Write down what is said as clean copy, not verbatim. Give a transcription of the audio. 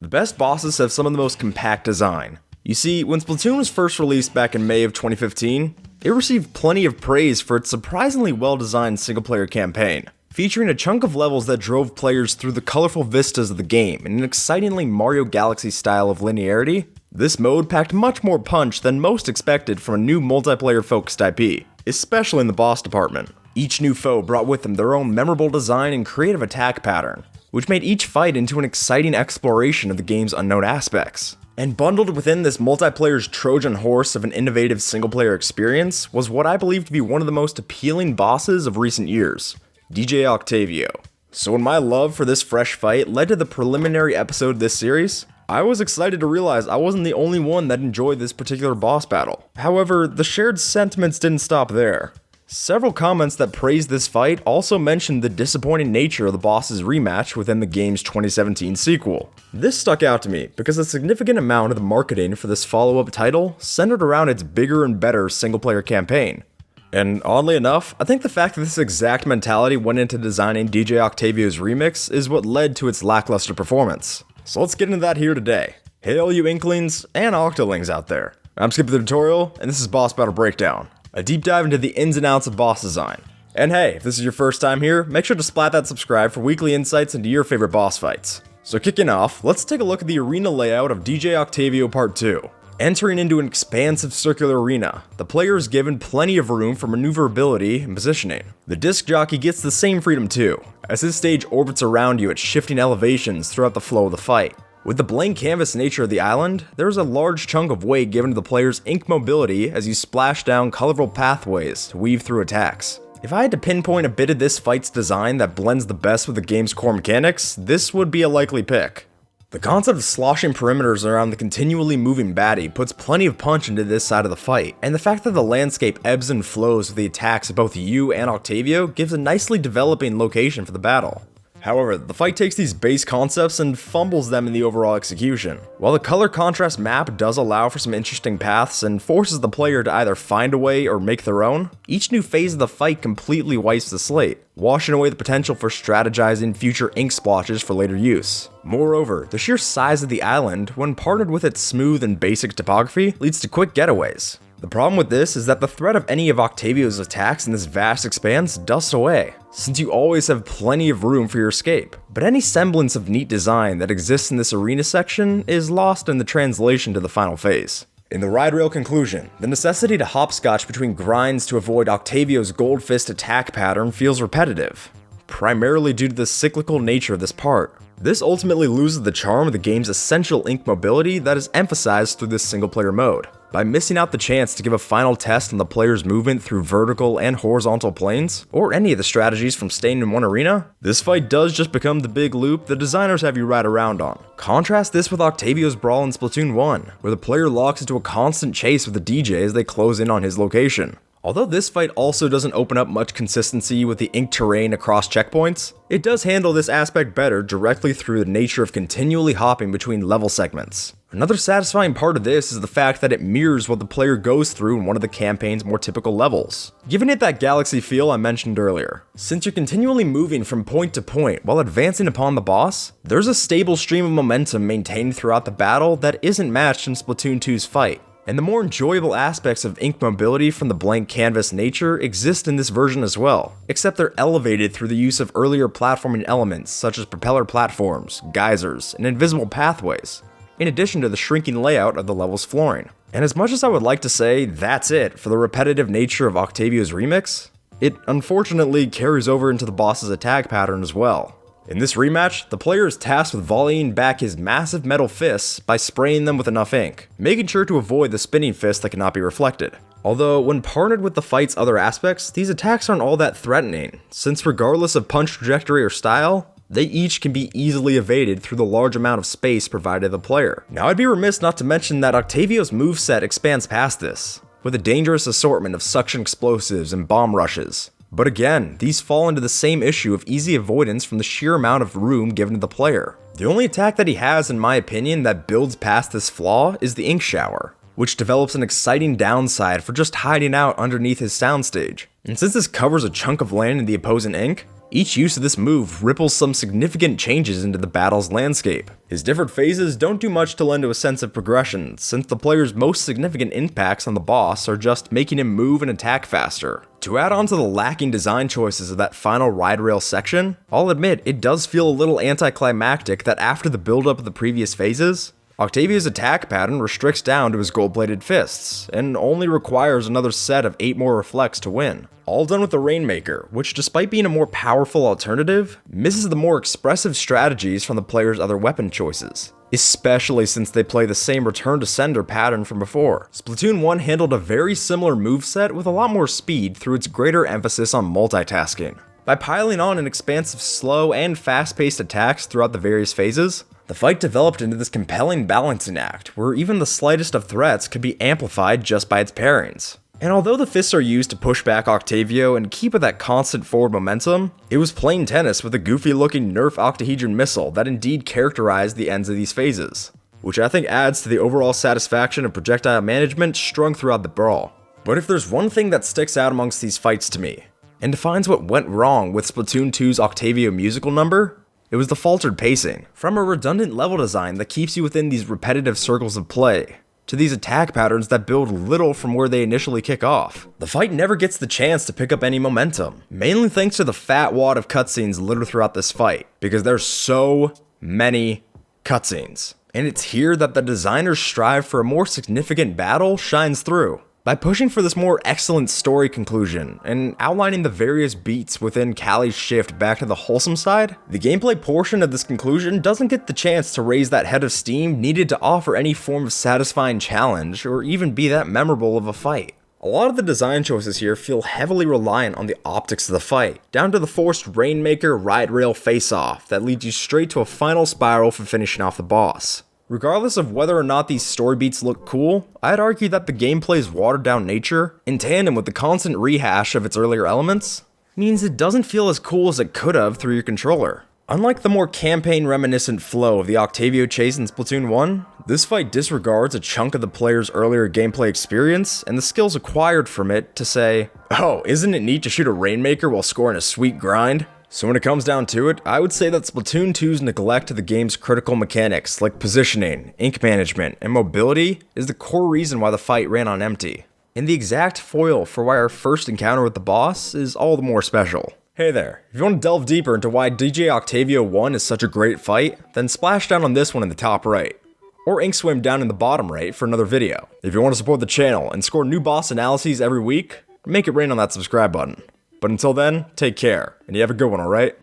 The best bosses have some of the most compact design. You see, when Splatoon was first released back in May of 2015, it received plenty of praise for its surprisingly well-designed single-player campaign, featuring a chunk of levels that drove players through the colorful vistas of the game in an excitingly Mario Galaxy style of linearity. This mode packed much more punch than most expected from a new multiplayer-focused IP, especially in the boss department. Each new foe brought with them their own memorable design and creative attack pattern, which made each fight into an exciting exploration of the game's unknown aspects. And bundled within this multiplayer's Trojan horse of an innovative single-player experience was what I believe to be one of the most appealing bosses of recent years, DJ Octavio. So when my love for this fresh fight led to the preliminary episode of this series, I was excited to realize I wasn't the only one that enjoyed this particular boss battle. However, the shared sentiments didn't stop there. Several comments that praised this fight also mentioned the disappointing nature of the boss's rematch within the game's 2017 sequel. This stuck out to me because a significant amount of the marketing for this follow-up title centered around its bigger and better single-player campaign. And oddly enough, I think the fact that this exact mentality went into designing DJ Octavio's remix is what led to its lackluster performance. So let's get into that here today. Hey all you Inklings and Octolings out there. I'm skipping the tutorial, and this is Boss Battle Breakdown, a deep dive into the ins and outs of boss design. And hey, if this is your first time here, make sure to splat that subscribe for weekly insights into your favorite boss fights. So kicking off, let's take a look at the arena layout of DJ Octavio Part 2. Entering into an expansive circular arena, the player is given plenty of room for maneuverability and positioning. The disc jockey gets the same freedom too, as his stage orbits around you at shifting elevations throughout the flow of the fight. With the blank canvas nature of the island, there is a large chunk of weight given to the player's ink mobility as you splash down colorful pathways to weave through attacks. If I had to pinpoint a bit of this fight's design that blends the best with the game's core mechanics, this would be a likely pick. The concept of sloshing perimeters around the continually moving baddie puts plenty of punch into this side of the fight, and the fact that the landscape ebbs and flows with the attacks of both you and Octavio gives a nicely developing location for the battle. However, the fight takes these base concepts and fumbles them in the overall execution. While the color contrast map does allow for some interesting paths and forces the player to either find a way or make their own, each new phase of the fight completely wipes the slate, washing away the potential for strategizing future ink splotches for later use. Moreover, the sheer size of the island, when partnered with its smooth and basic topography, leads to quick getaways. The problem with this is that the threat of any of Octavio's attacks in this vast expanse dusts away, since you always have plenty of room for your escape. But any semblance of neat design that exists in this arena section is lost in the translation to the final phase. In the ride rail conclusion, the necessity to hopscotch between grinds to avoid Octavio's gold fist attack pattern feels repetitive, primarily due to the cyclical nature of this part. This ultimately loses the charm of the game's essential ink mobility that is emphasized through this single-player mode. By missing out the chance to give a final test on the player's movement through vertical and horizontal planes, or any of the strategies from staying in one arena, this fight does just become the big loop the designers have you ride around on. Contrast this with Octavio's brawl in Splatoon 1, where the player locks into a constant chase with the DJ as they close in on his location. Although this fight also doesn't open up much consistency with the ink terrain across checkpoints, it does handle this aspect better directly through the nature of continually hopping between level segments. Another satisfying part of this is the fact that it mirrors what the player goes through in one of the campaign's more typical levels, giving it that galaxy feel I mentioned earlier. Since you're continually moving from point to point while advancing upon the boss, there's a stable stream of momentum maintained throughout the battle that isn't matched in Splatoon 2's fight. And the more enjoyable aspects of ink mobility from the blank canvas nature exist in this version as well, except they're elevated through the use of earlier platforming elements such as propeller platforms, geysers, and invisible pathways, in addition to the shrinking layout of the level's flooring. And as much as I would like to say that's it for the repetitive nature of Octavio's remix, it unfortunately carries over into the boss's attack pattern as well. In this rematch, the player is tasked with volleying back his massive metal fists by spraying them with enough ink, making sure to avoid the spinning fist that cannot be reflected. Although, when partnered with the fight's other aspects, these attacks aren't all that threatening, since regardless of punch trajectory or style, they each can be easily evaded through the large amount of space provided to the player. Now, I'd be remiss not to mention that Octavio's moveset expands past this, with a dangerous assortment of suction explosives and bomb rushes. But again, these fall into the same issue of easy avoidance from the sheer amount of room given to the player. The only attack that he has, in my opinion, that builds past this flaw is the ink shower, which develops an exciting downside for just hiding out underneath his soundstage. And since this covers a chunk of land in the opposing ink, Each use of this move ripples some significant changes into the battle's landscape. His different phases don't do much to lend to a sense of progression, since the player's most significant impacts on the boss are just making him move and attack faster. To add on to the lacking design choices of that final ride rail section, I'll admit it does feel a little anticlimactic that after the build-up of the previous phases, Octavio's attack pattern restricts down to his gold-plated fists, and only requires another set of 8 more reflects to win. All done with the Rainmaker, which despite being a more powerful alternative, misses the more expressive strategies from the player's other weapon choices, especially since they play the same return to sender pattern from before. Splatoon 1 handled a very similar moveset with a lot more speed through its greater emphasis on multitasking. By piling on an expanse of slow and fast-paced attacks throughout the various phases, the fight developed into this compelling balancing act where even the slightest of threats could be amplified just by its pairings. And although the fists are used to push back Octavio and keep with that constant forward momentum, it was plain tennis with a goofy looking Nerf octahedron missile that indeed characterized the ends of these phases, which I think adds to the overall satisfaction of projectile management strung throughout the brawl. But if there's one thing that sticks out amongst these fights to me, and defines what went wrong with Splatoon 2's Octavio musical number, it was the faltered pacing. From a redundant level design that keeps you within these repetitive circles of play, to these attack patterns that build little from where they initially kick off, the fight never gets the chance to pick up any momentum, mainly thanks to the fat wad of cutscenes littered throughout this fight, because there's so many cutscenes. And it's here that the designers strive for a more significant battle shines through. By pushing for this more excellent story conclusion, and outlining the various beats within Callie's shift back to the wholesome side, the gameplay portion of this conclusion doesn't get the chance to raise that head of steam needed to offer any form of satisfying challenge, or even be that memorable of a fight. A lot of the design choices here feel heavily reliant on the optics of the fight, down to the forced Rainmaker ride rail face-off that leads you straight to a final spiral for finishing off the boss. Regardless of whether or not these story beats look cool, I'd argue that the gameplay's watered down nature, in tandem with the constant rehash of its earlier elements, means it doesn't feel as cool as it could have through your controller. Unlike the more campaign-reminiscent flow of the Octavio chase in Splatoon 1, this fight disregards a chunk of the player's earlier gameplay experience and the skills acquired from it to say, oh, isn't it neat to shoot a Rainmaker while scoring a sweet grind? So when it comes down to it, I would say that Splatoon 2's neglect of the game's critical mechanics like positioning, ink management, and mobility is the core reason why the fight ran on empty. And the exact foil for why our first encounter with the boss is all the more special. Hey there, if you want to delve deeper into why DJ Octavio 1 is such a great fight, then splash down on this one in the top right, or ink swim down in the bottom right for another video. If you want to support the channel and score new boss analyses every week, make it rain on that subscribe button. But until then, take care, and you have a good one, alright?